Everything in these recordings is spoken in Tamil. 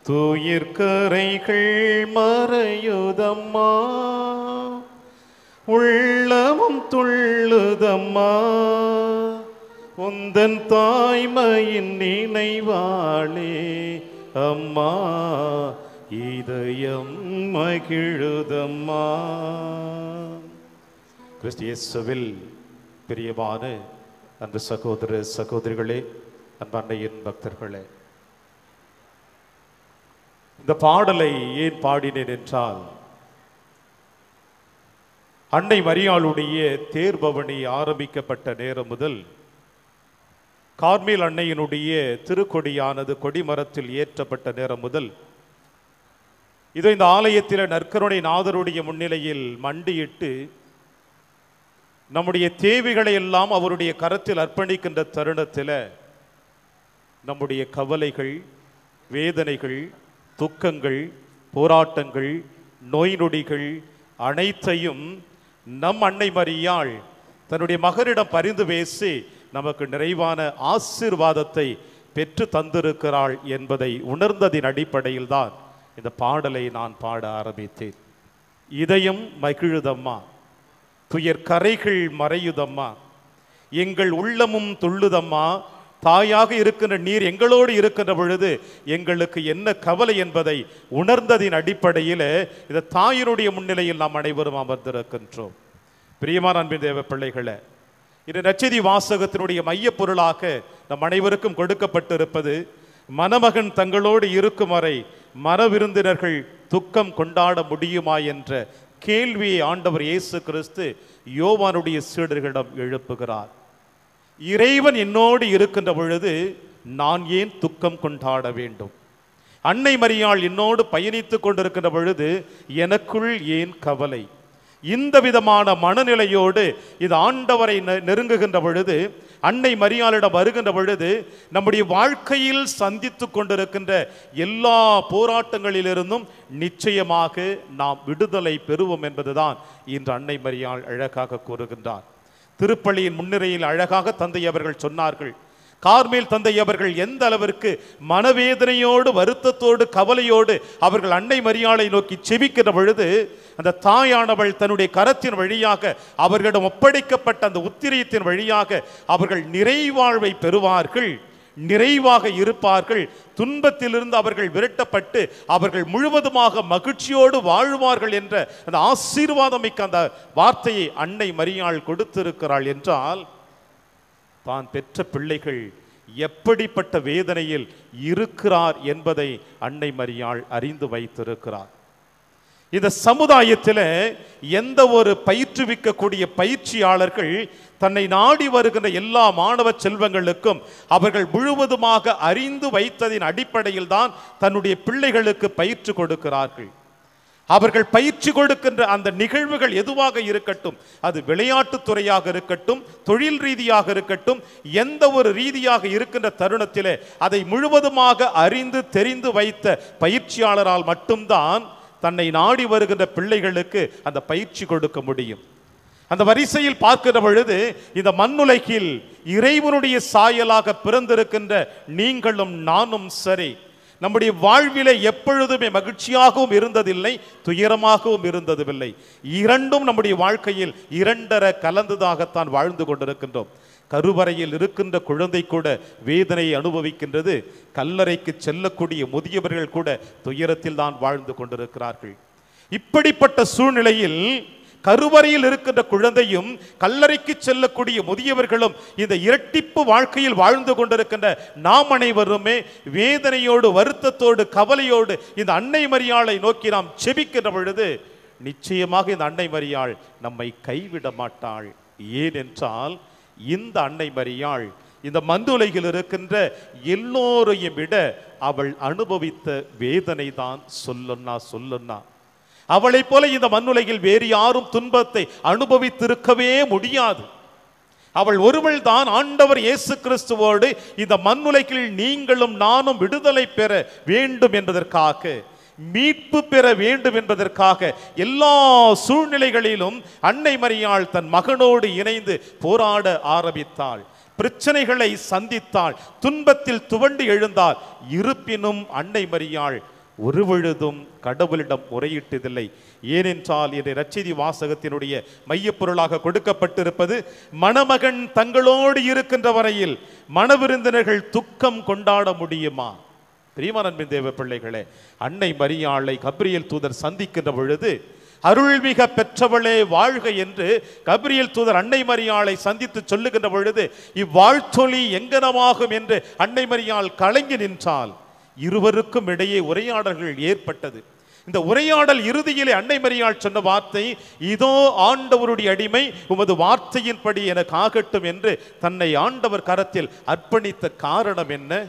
துயிர்கரைகள் மறையுதம்மா, உள்ளமும் துள்ளுதம்மா, உந்தன் தாய்மையின் நினைவாளே அம்மா, இதயம் மகிழுதம்மா. கிறிஸ்து இயேசுவில் பிரியமான அன்பு சகோதர சகோதரிகளே, அன்பு அன்னையின் பக்தர்களே, இந்த பாடலை ஏன் பாடினேன் என்றால், அன்னை மரியாளுடைய தேர்பவனி ஆரம்பிக்கப்பட்ட நேரம் முதல் கார்மேல் அன்னையினுடைய திருக்கொடியானது கொடிமரத்தில் ஏற்றப்பட்ட நேரம் முதல் இதோ இந்த ஆலயத்தில் நற்கருணை நாதருடைய முன்னிலையில் மண்டியிட்டு நம்முடைய தேவைகளை எல்லாம் அவருடைய கரத்தில் அர்ப்பணிக்கின்ற தருணத்தில் நம்முடைய கவலைகள், வேதனைகள், துக்கங்கள், போராட்டங்கள், நோய் நொடிகள் அனைத்தையும் நம் அன்னை மரியாள் தன்னுடைய மகனிடம் பரிந்து பேசி நமக்கு நிறைவான ஆசீர்வாதத்தை பெற்று தந்திருக்கிறாள் என்பதை உணர்ந்ததின் அடிப்படையில் தான் இந்த பாடலை நான் பாட ஆரம்பித்தேன். இதயம் மகிழுதம்மா, துயர் கரைகள் மறையுதம்மா, எங்கள் உள்ளமும் துள்ளுதம்மா, தாயாக இருக்கின்ற நீர் எங்களோடு இருக்கின்ற பொழுது எங்களுக்கு என்ன கவலை என்பதை உணர்ந்ததின் அடிப்படையில் இந்த தாயினுடைய முன்னிலையில் நாம் அனைவரும் அமர்ந்திருக்கின்றோம். பிரியமான அன்பின் தேவ பிள்ளைகளே, இது நற்செய்தி வாசகத்தினுடைய மைய பொருளாக நம் அனைவருக்கும் கொடுக்கப்பட்டிருப்பது, மணமகன் தங்களோடு இருக்கும் வரை மணவிருந்தினர்கள் துக்கம் கொண்டாட முடியுமா என்ற கேள்வியை ஆண்டவர் இயேசு கிறிஸ்து யோவானுடைய சீடர்களிடம் எழுப்புகிறார். இறைவன் என்னோடு இருக்கின்ற பொழுது நான் ஏன் துக்கம் கொண்டாட வேண்டும்? அன்னை மரியாள் என்னோடு பயணித்துக் கொண்டிருக்கின்ற பொழுது எனக்குள் ஏன் கவலை? இந்த விதமான மனநிலையோடு இது ஆண்டவரை நெருங்குகின்ற பொழுது, அன்னை மரியாளிடம் வருகின்ற பொழுது, நம்முடைய வாழ்க்கையில் சந்தித்து கொண்டிருக்கின்ற எல்லா போராட்டங்களிலிருந்தும் நிச்சயமாக நாம் விடுதலை பெறுவோம் என்பதுதான் இன்று அன்னை மரியாள் அழகாக கூறுகின்றார். திருப்பள்ளியின் முன்னிலையில் அழகாக தந்தை அவர்கள் சொன்னார்கள். கார்மேல் தந்தை அவர்கள் எந்த அளவிற்கு மனவேதனையோடு, வருத்தத்தோடு, கவலையோடு அவர்கள் அன்னை மரியாளை நோக்கி செபிக்கிற பொழுது, அந்த தாயானவள் தன்னுடைய கரத்தின் வழியாக அவர்களிடம் ஒப்படைக்கப்பட்ட அந்த உத்திரியத்தின் வழியாக அவர்கள் நிறைவாழ்வை பெறுவார்கள், நிறைவாக இருப்பார்கள், துன்பத்திலிருந்து அவர்கள் விரட்டப்பட்டு அவர்கள் முழுவதுமாக மகிழ்ச்சியோடு வாழ்வார்கள் என்ற அந்த ஆசீர்வாதம் மிக்க அந்த வார்த்தையை அன்னை மரியாள் கொடுத்திருக்கிறாள் என்றால், தான் பெற்ற பிள்ளைகள் எப்படிப்பட்ட வேதனையில் இருக்கிறார் என்பதை அன்னை மரியாள் அறிந்து வைத்திருக்கிறார். இந்த சமுதாயத்தில் எந்த ஒரு பயிற்றுவிக்கக்கூடிய பயிற்சியாளர்கள் தன்னை நாடி வருகின்ற எல்லா மாணவ செல்வங்களுக்கும் அவர்கள் முழுவதுமாக அறிந்து வைத்ததின் அடிப்படையில் தான் தன்னுடைய பிள்ளைகளுக்கு பயிற்சி கொடுக்கிறார்கள். அவர்கள் பயிற்சி கொடுக்கின்ற அந்த நிகழ்வுகள் எதுவாக இருக்கட்டும், அது விளையாட்டுத் துறையாக இருக்கட்டும், தொழில் ரீதியாக இருக்கட்டும், எந்த ஒரு ரீதியாக இருக்கின்ற தருணத்திலே அதை முழுவதுமாக அறிந்து தெரிந்து வைத்த பயிற்சியாளரால் மட்டும்தான் தன்னை நாடி வருகின்ற பிள்ளைகளுக்கு அந்த பயிற்சி கொடுக்க முடியும். அந்த வரிசையில் பார்க்கிற பொழுது, இந்த மண்ணுலகில் இறைவனுடைய சாயலாக பிறந்திருக்கின்ற நீங்களும் நானும் சரி, நம்முடைய வாழ்விலே எப்பொழுதுமே மகிழ்ச்சியாகவும் இருந்ததில்லை, துயரமாகவும் இருந்ததில்லை. இரண்டும் நம்முடைய வாழ்க்கையில் இரண்டர கலந்ததாகத்தான் வாழ்ந்து கொண்டிருக்கின்றோம். கருவறையில் இருக்கின்ற குழந்தை கூட வேதனையை அனுபவிக்கின்றது, கல்லறைக்கு செல்லக்கூடிய முதியவர்கள் கூட துயரத்தில் தான் வாழ்ந்து கொண்டிருக்கிறார்கள். இப்படிப்பட்ட சூழ்நிலையில் கருவறையில் இருக்கின்ற குழந்தையும் கல்லறைக்கு செல்லக்கூடிய முதியவர்களும் இந்த இரட்டிப்பு வாழ்க்கையில் வாழ்ந்து கொண்டிருக்கின்ற நாம் அனைவருமே வேதனையோடு, வருத்தத்தோடு, கவலையோடு இந்த அன்னை மரியாளை நோக்கி நாம் செபிக்கின்ற பொழுது நிச்சயமாக இந்த அன்னை மரியாள் நம்மை கைவிட மாட்டாள். ஏனென்றால் இந்த அன்னை மரியாள் இந்த மண்ணுலகில் இருக்கின்ற எல்லோரையும் விட அவள் அனுபவித்த வேதனை தான் சொல்லுன்னா. அவளை போல இந்த மண்ணுலகில் வேறு யாரும் துன்பத்தை அனுபவித்திருக்கவே முடியாது. அவள் ஒருவள் தான் ஆண்டவர் இயேசு கிறிஸ்துவோடு இந்த மண்ணுலகில் நீங்களும் நானும் விடுதலை பெற வேண்டும் என்பதற்காக, மீட்பு பெற வேண்டும் என்பதற்காக எல்லா சூழ்நிலைகளிலும் அன்னை மரியாள் தன் மகனோடு இணைந்து போராட ஆரம்பித்தாள். பிரச்சனைகளை சந்தித்தாள், துன்பத்தில் துவண்டு எழுந்தாள். இருப்பினும் அன்னை மரியாள் ஒருவொழுதும் கடவுளிடம் முறையிட்டதில்லை. ஏனென்றால் இந்த நற்செய்தி வாசகத்தினுடைய மையப்பொருளாக கொடுக்கப்பட்டிருப்பது, மணமகன் தங்களோடு இருக்கின்ற வரையில் மணவிருந்தினர்கள் துக்கம் கொண்டாட முடியுமா? பிரியமான அன்பின் தேவ பிள்ளைகளே, அன்னை மரியாளை கபிரியேல் தூதர் சந்திக்கின்ற பொழுது, அருள்மிக பெற்றவளே வாழ்க என்று கபிரியேல் தூதர் அன்னை மரியாளை சந்தித்து சொல்லுகின்ற பொழுது, இவ்வாழ்த்தொலி எங்கனமாகும் என்று அன்னை மரியாள் கலங்கி நின்றால் இருவருக்கும் இடையே உரையாடல்கள் ஏற்பட்டது. இந்த உரையாடல் இறுதியிலே அன்னை மரியாள் சொன்ன வார்த்தை, இதோ ஆண்டவருடைய அடிமை, உமது வார்த்தையின்படி எனக்கு ஆகட்டும் என்று தன்னை ஆண்டவர் கரத்தில் அர்ப்பணித்த காரணம் என்ன?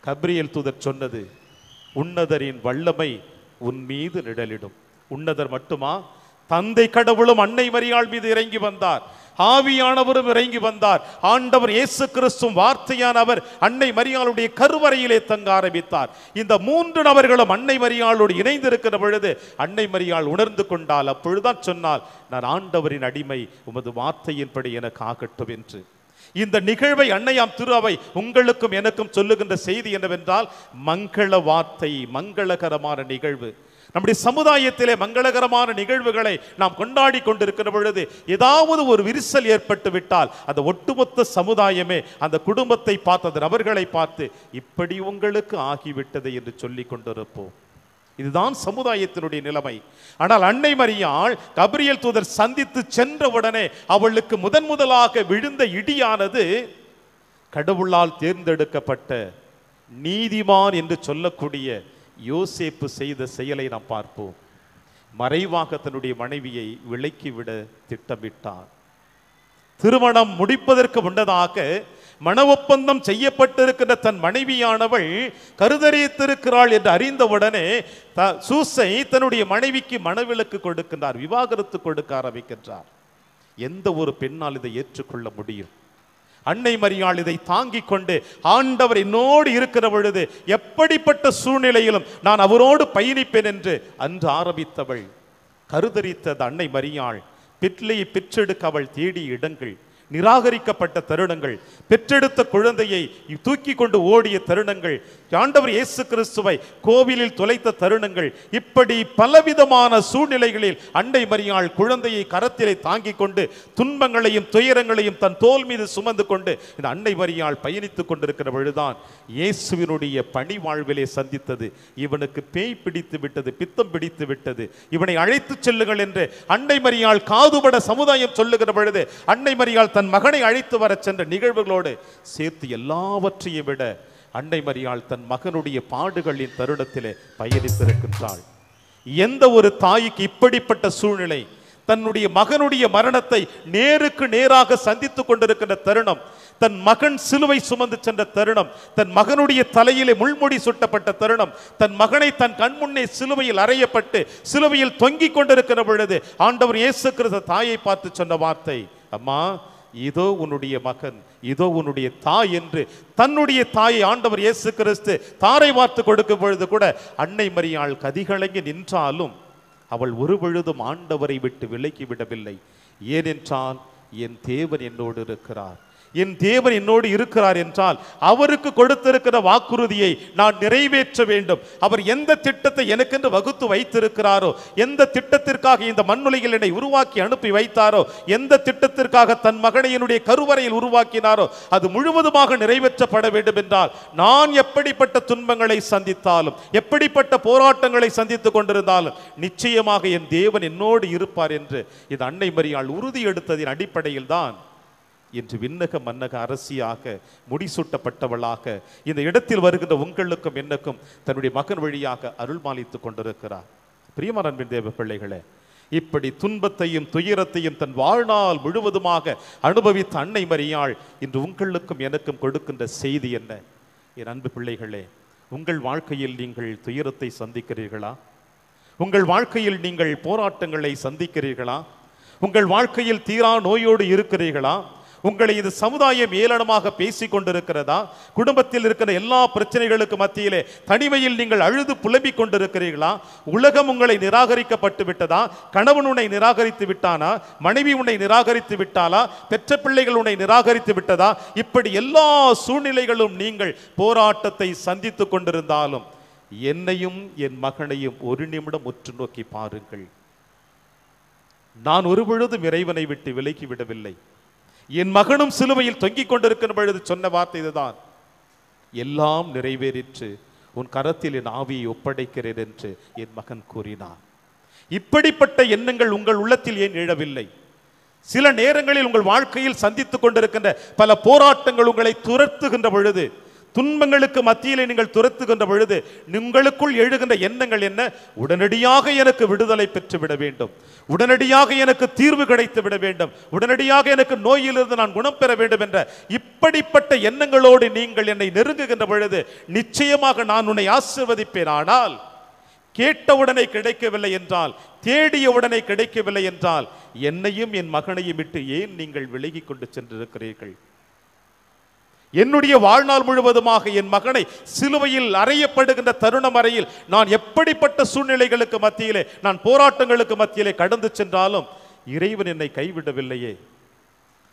கபிரியேல் தூதர் சொன்னது, உன்னதரின் வல்லமை உன் மீது நிழலிடும். உன்னதர் மட்டுமா? தந்தை கடவுளும் அன்னை மரியாள் மீது இறங்கி வந்தார், ஆவியானவரும் இறங்கி வந்தார். ஆண்டவர் இயேசு கிறிஸ்துவும் வார்த்தையானவர் அன்னை மரியாளுடைய கருவறையிலே தங்க ஆரம்பித்தார். இந்த மூன்று நபர்களும் அன்னை மரியாளோடு இணைந்திருக்கிற பொழுது அன்னை மரியாள் உணர்ந்து கொண்டால், அப்பொழுதுதான் சொன்னால், நான் ஆண்டவரின் அடிமை, உமது வார்த்தையின்படி எனக்கு ஆகட்டும் என்று. இந்த நிகழ்வை அன்னையாம் திரு அவை உங்களுக்கும் எனக்கும் சொல்லுகின்ற செய்தி என்னவென்றால், மங்கள வார்த்தை, மங்களகரமான நிகழ்வு. நம்முடைய சமுதாயத்திலே மங்களகரமான நிகழ்வுகளை நாம் கொண்டாடி கொண்டிருக்கிற பொழுது ஏதாவது ஒரு விரிசல் ஏற்பட்டு விட்டால் அந்த ஒட்டுமொத்த சமுதாயமே அந்த குடும்பத்தை பார்த்து, அந்த நபர்களை பார்த்து, இப்படி உங்களுக்கு ஆகிவிட்டது என்று சொல்லி கொண்டிருப்போம். இதுதான் சமுதாயத்தினுடைய நிலைமை. ஆனால் அன்னை மரியாள் கபிரியேல் தூதர் சந்தித்து சென்றவுடனே அவளுக்கு முதலாக விழுந்த இடியானது, கடவுளால் தேர்ந்தெடுக்கப்பட்ட நீதிமான் என்று சொல்லக்கூடிய யோசேப்பு செய்த செயலை நாம் பார்ப்போம். மறைவாக தன்னுடைய மனைவியை விலக்கிவிட திட்டமிட்டார். திருமணம் முடிப்பதற்கு முன்னதாக மன ஒப்பந்தம் செய்யப்பட்டிருக்கிற தன் மனைவியானவள் கருதரித்திருக்கிறாள் என்று அறிந்தவுடனே சூசை தன்னுடைய மனைவிக்கு மணவிலக்கு கொடுக்கின்றார், விவாகரத்து கொடுக்க ஆரம்பிக்கின்றார். எந்த ஒரு பெண்ணால் இதை ஏற்றுக்கொள்ள முடியும்? அன்னை மரியாள் இதை தாங்கிக் கொண்டு, ஆண்டவர் என்னோடு இருக்கிற பொழுது எப்படிப்பட்ட சூழ்நிலையிலும் நான் அவரோடு பயணிப்பேன் என்று அன்று ஆரம்பித்தவள். கருதரித்தது அன்னை மரியாள். பிள்ளையை பெற்றெடுக்க அவள் தேடிய இடங்கள், நிராகரிக்கப்பட்ட தருணங்கள், பெற்றெடுத்த குழந்தையை தூக்கி கொண்டு ஓடிய தருணங்கள், ஆண்டவர் இயேசு கிறிஸ்துவை கோவிலில் தொலைத்த தருணங்கள், இப்படி பலவிதமான சூழ்நிலைகளில் அன்னை மரியாள் குழந்தையை கரத்திலே தாங்கிக் கொண்டு துன்பங்களையும் துயரங்களையும் தன் தோல் மீது சுமந்து கொண்டு இந்த அன்னை மரியாள் பயணித்துக் கொண்டிருக்கிற பொழுதுதான் இயேசுவினுடைய பணி வாழ்விலே சந்தித்தது. இவனுக்கு பேய் பிடித்து விட்டது, பித்தம் பிடித்து விட்டது, இவனை அழைத்து செல்லுங்கள் என்று அன்னை மரியாள் காதுபட சமுதாயம் சொல்லுகிற பொழுது அன்னை மரியாள் தன் மகனை அழைத்து வர சென்ற நிகழ்வுகளோடு சேர்த்து எல்லாவற்றையும் விட அன்னை மரியாள் தன் மகனுடைய பாடுகளின் தருணத்திலே பயணித்திருக்கின்றாள். எந்த ஒரு தாய்க்கு இப்படிப்பட்ட சூழ்நிலை, தன்னுடைய மகனுடைய மரணத்தை நேருக்கு நேராக சந்தித்துக் கொண்டிருக்கின்ற தருணம், தன் மகன் சிலுவை சுமந்து சென்ற தருணம், தன் மகனுடைய தலையிலே முள்முடி சுட்டப்பட்ட தருணம், தன் மகனை தன் கண்முன்னே சிலுவையில் அறையப்பட்டு சிலுவையில் தொங்கிக் கொண்டிருக்கிற பொழுது ஆண்டவர் இயேசு கிறிஸ்து தாயை பார்த்து சொன்ன வார்த்தை, அம்மா இதோ உன்னுடைய மகன், இதோ உன்னுடைய தாய் என்று தன்னுடைய தாயை ஆண்டவர் இயேசு கிறிஸ்து தாரை வார்த்து கொடுக்கும் பொழுது கூட அன்னை மரியாள் கதிகலங்கி நின்றாலும் அவள் ஒரு பொழுதும் ஆண்டவரை விட்டு விலகி விடவில்லை. ஏனென்றால் என் தேவன் என்னோடு இருக்கிறார், என் தேவன் என்னோடு இருக்கிறார் என்றால் அவருக்கு கொடுத்திருக்கிற வாக்குறுதியை நான் நிறைவேற்ற வேண்டும். அவர் எந்த திட்டத்தை எனக்கென்று வகுத்து வைத்திருக்கிறாரோ, எந்த திட்டத்திற்காக இந்த மண்ணுலகில் என்னை உருவாக்கி அனுப்பி வைத்தாரோ, எந்த திட்டத்திற்காக தன் மகனை என்னுடைய கருவறையில் உருவாக்கினாரோ அது முழுவதுமாக நிறைவேற்றப்பட வேண்டும் என்றால் நான் எப்படிப்பட்ட துன்பங்களை சந்தித்தாலும், எப்படிப்பட்ட போராட்டங்களை சந்தித்துக் கொண்டிருந்தாலும் நிச்சயமாக என் தேவன் என்னோடு இருப்பார் என்று இது அன்னை மரியாள் உறுதி எடுத்ததின் அடிப்படையில் தான் இன்று விண்ணக மன்னக அரசியாக முடிசூட்டப்பட்டவளாக இந்த இடத்தில் வருகின்ற உங்களுக்கும் என்னக்கும் தன்னுடைய மகன் வழியாக அருள் மாலித்துக் கொண்டிருக்கிறார். பிரியமான அன்பின் தேவ பிள்ளைகளே, இப்படி துன்பத்தையும் துயரத்தையும் தன் வாழ்நாள் முழுவதுமாக அனுபவித்த அன்னை மரியாள் இன்று உங்களுக்கும் எனக்கும் கொடுக்கின்ற செய்தி என்ன? என் அன்பு பிள்ளைகளே, உங்கள் வாழ்க்கையில் நீங்கள் துயரத்தை சந்திக்கிறீர்களா? உங்கள் வாழ்க்கையில் நீங்கள் போராட்டங்களை சந்திக்கிறீர்களா? உங்கள் வாழ்க்கையில் தீரா நோயோடு இருக்கிறீர்களா? உங்களை இது சமுதாயம் ஏளனமாக பேசிக் கொண்டிருக்கிறதா? குடும்பத்தில் இருக்கிற எல்லா பிரச்சனைகளுக்கு மத்தியிலே தனிமையில் நீங்கள் அழுது புலம்பிக் கொண்டிருக்கிறீர்களா? உலகம் உங்களை நிராகரிக்கப்பட்டு விட்டதா? கணவன் உன்னை நிராகரித்து விட்டானா? மனைவி உன்னை நிராகரித்து விட்டாளா? பெற்ற பிள்ளைகள் உன்னை நிராகரித்து விட்டதா? இப்படி எல்லா சூழ்நிலைகளும் நீங்கள் போராட்டத்தை சந்தித்துக் கொண்டிருந்தாலும் என்னையும் என் மகனையும் ஒரு நிமிடம் உற்று நோக்கி பாருங்கள். நான் ஒரு பொழுதும் இறைவனை விட்டு விலகி விடவில்லை. என் மகனும் சிலுவையில் தொங்கிக் கொண்டிருக்கிற பொழுது சொன்ன வார்த்தை இதுதான், எல்லாம் நிறைவேறிற்று, உன் கரத்தில் என் ஆவியை ஒப்படைக்கிறேன் என்று என் மகன் கூறினார். இப்படிப்பட்ட எண்ணங்கள் உங்கள் உள்ளத்தில் ஏன் எழவில்லை? சில நேரங்களில் உங்கள் வாழ்க்கையில் சந்தித்துக் கொண்டிருக்கின்ற பல போராட்டங்கள் உங்களை துரத்துகின்ற பொழுது, துன்பங்களுக்கு மத்தியிலே நீங்கள் துரத்துகின்ற பொழுது உங்களுக்குள் எழுகின்ற எண்ணங்கள் என்ன? உடனடியாக எனக்கு விடுதலை பெற்று விட வேண்டும், உடனடியாக எனக்கு தீர்வு கிடைத்து விட வேண்டும், உடனடியாக எனக்கு நோயிலிருந்து நான் குணம் பெற வேண்டும் என்ற இப்படிப்பட்ட எண்ணங்களோடு நீங்கள் என்னை நெருங்குகின்ற பொழுது நிச்சயமாக நான் உன்னை ஆசீர்வதிப்பேன். ஆனால் கேட்டவுடனே கிடைக்கவில்லை என்றால், தேடிய உடனே கிடைக்கவில்லை என்றால், என்னையும் என் மகனையும் விட்டு ஏன் நீங்கள் விலகி கொண்டு சென்றிருக்கிறீர்கள்? என்னுடைய வாழ்நாள் முழுவதுமாக என் மகனை சிலுவையில் அறையப்படுகின்ற தருணம் வரையில் நான் எப்படிப்பட்ட சூழ்நிலைகளுக்கு மத்தியிலே, நான் போராட்டங்களுக்கு மத்தியிலே கடந்து சென்றாலும் இறைவன் என்னை கைவிடவில்லையே.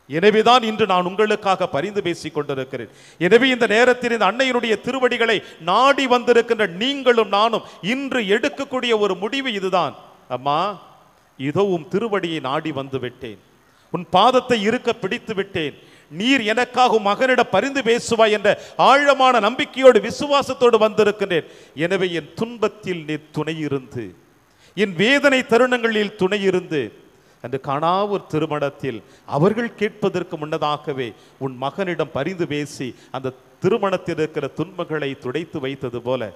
எனவேதான் இன்று நான் உங்களுக்காக பரிந்து பேசிக் கொண்டிருக்கிறேன். எனவே இந்த நேரத்தில் இந்த அன்னையினுடைய திருவடிகளை நாடி வந்திருக்கின்ற நீங்களும் நானும் இன்று எடுக்கக்கூடிய ஒரு முடிவு இதுதான். அம்மா, இதோ உன் திருவடியை நாடி வந்து விட்டேன், உன் பாதத்தை இருக்க பிடித்து விட்டேன், நீர் எனக்காக மகனிடம் பரிந்து பேசுவாய் என்ற ஆழமான நம்பிக்கையோடு விசுவாசத்தோடு வந்திருக்கின்றேன். எனவே என் துன்பத்தில் நீர் துணையிருந்து, என் வேதனை தருணங்களில் துணையிருந்து, அந்த காணாவூர் திருமணத்தில் அவர்கள் கேட்பதற்கு முன்னதாகவே உன் மகனிடம் பரிந்து பேசி அந்த திருமணத்தில் இருக்கிற துன்பங்களை துடைத்து வைத்தது போல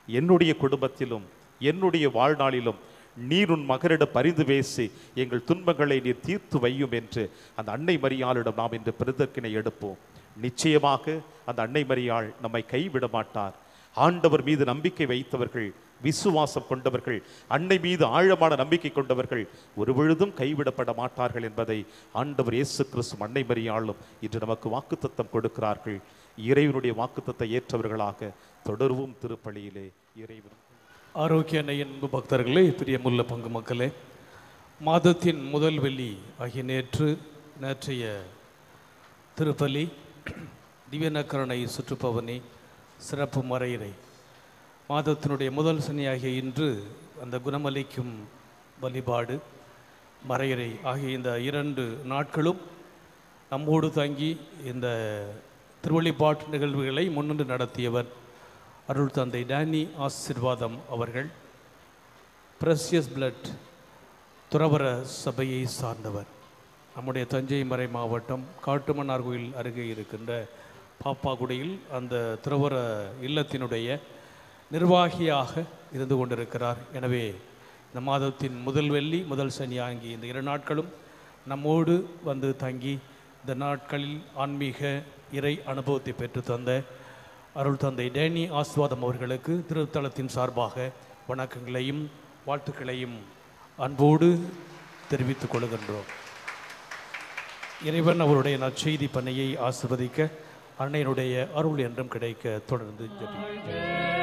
என்னுடைய குடும்பத்திலும் என்னுடைய வாழ்நாளிலும் நீர் உன் மகனிடம் பரிந்து பேசி எங்கள் துன்பங்களை நீர் தீர்த்து வையும் என்று அந்த அன்னை மரியாளிடம் நாம் இன்று பிரதர்க்கினை எடுப்போம். நிச்சயமாக அந்த அன்னை மரியாள் நம்மை கைவிட மாட்டார். ஆண்டவர் மீது நம்பிக்கை வைத்தவர்கள், விசுவாசம் கொண்டவர்கள், அன்னை மீது ஆழமான நம்பிக்கை கொண்டவர்கள் ஒரு பொழுதும் கைவிடப்பட மாட்டார்கள் என்பதை ஆண்டவர் இயேசு கிறிஸ்து அன்னை மரியாளும் இன்று நமக்கு வாக்குத்தத்தம் கொடுக்கிறார்கள். இறைவனுடைய வாக்குத்தத்தை ஏற்றவர்களாக தொடர்வும் திருப்பலியிலே இறைவன். ஆரோக்கிய அன்னையின் பக்தர்களே, பிரியமுள்ள பங்கு மக்களே, மாதத்தின் முதல் வெள்ளி ஆகிய நேற்றைய திருப்பலி, திவ்யநக்கரணை சுற்றுப்பவனி, சிறப்பு மறையிறை, மாதத்தினுடைய முதல் சனியாகிய இன்று அந்த குணமளிக்கும் வழிபாடு, மறையிறை ஆகிய இந்த 2 நாட்களும் நம்மோடு தங்கி இந்த திருவழிபாட்டு நிகழ்வுகளை முன்னின்று நடத்தியவர் அருள் தந்தை டேனி ஆசீர்வாதம் அவர்கள். பிரசியஸ் பிளட் துறவர சபையை சார்ந்தவர். நம்முடைய தஞ்சை மறை மாவட்டம் காட்டுமன்னார் கோயில் அருகே இருக்கின்ற பாப்பாக்குடியில் அந்த துறவர இல்லத்தினுடைய நிர்வாகியாக இருந்து கொண்டிருக்கிறார். எனவே இந்த மாதத்தின் முதல் வெள்ளி முதல் சனி ஆகிய இந்த 2 நாட்களும் நம்மோடு வந்து தங்கி இந்த நாட்களில் ஆன்மீக இறை அனுபவத்தை பெற்று தந்த அருள் தந்தை டேனி ஆசீர்வாதம் அவர்களுக்கு திருத்தலத்தின் சார்பாக வணக்கங்களையும் வாழ்த்துக்களையும் அன்போடு தெரிவித்துக் கொள்கின்றோம். இறைவன் அவருடைய நற்செய்தி பணியை ஆசீர்வதிக்க அன்னையினுடைய அருள் என்றும் கிடைக்க தொடர்ந்து ஜெபிக்கிறோம்.